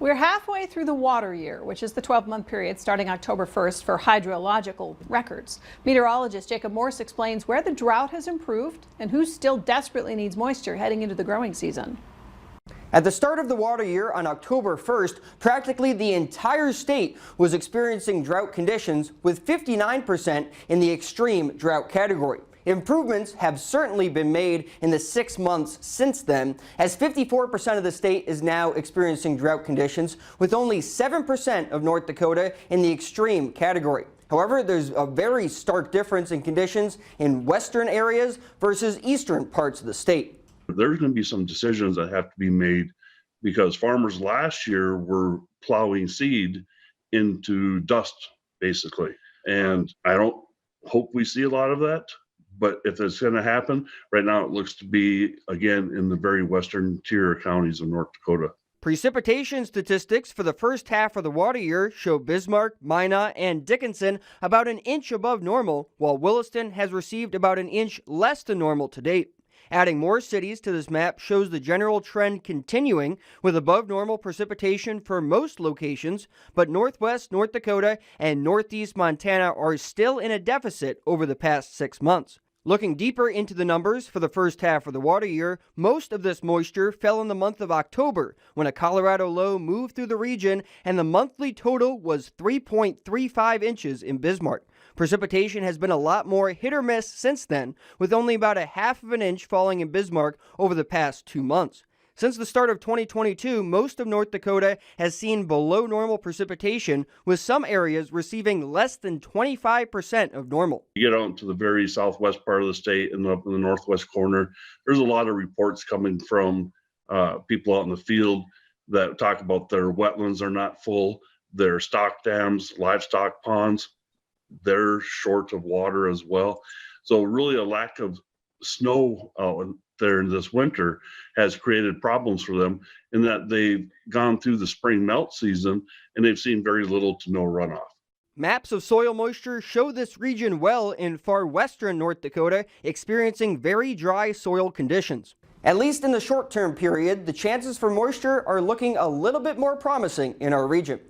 We're halfway through the water year, which is the 12-month period starting October 1st for hydrological records. Meteorologist Jacob Morse explains where the drought has improved and who still desperately needs moisture heading into the growing season. At the start of the water year on October 1st, practically the entire state was experiencing drought conditions, with 59% in the extreme drought category. Improvements have certainly been made in the 6 months since then, as 54% of the state is now experiencing drought conditions, with only 7% of North Dakota in the extreme category. However, there's a very stark difference in conditions in western areas versus eastern parts of the state. There's going to be some decisions that have to be made because farmers last year were plowing seed into dust, basically. And I don't hope we see a lot of that. But if it's going to happen, right now it looks to be, again, in the very western interior counties of North Dakota. Precipitation statistics for the first half of the water year show Bismarck, Minot, and Dickinson about an inch above normal, while Williston has received about an inch less than normal to date. Adding more cities to this map shows the general trend continuing, with above normal precipitation for most locations, but northwest North Dakota and northeast Montana are still in a deficit over the past 6 months. Looking deeper into the numbers for the first half of the water year, most of this moisture fell in the month of October, when a Colorado low moved through the region and the monthly total was 3.35 inches in Bismarck. Precipitation has been a lot more hit or miss since then, with only about a half of an inch falling in Bismarck over the past 2 months. Since the start of 2022, most of North Dakota has seen below normal precipitation, with some areas receiving less than 25% of normal. You get out to the very southwest part of the state and up in the northwest corner, there's a lot of reports coming from people out in the field that talk about their wetlands are not full, their stock dams, livestock ponds, they're short of water as well. So really a lack of snow out there in this winter has created problems for them in that they've gone through the spring melt season and they've seen very little to no runoff. Maps of soil moisture show this region well in far western North Dakota, experiencing very dry soil conditions. At least in the short-term period, the chances for moisture are looking a little bit more promising in our region.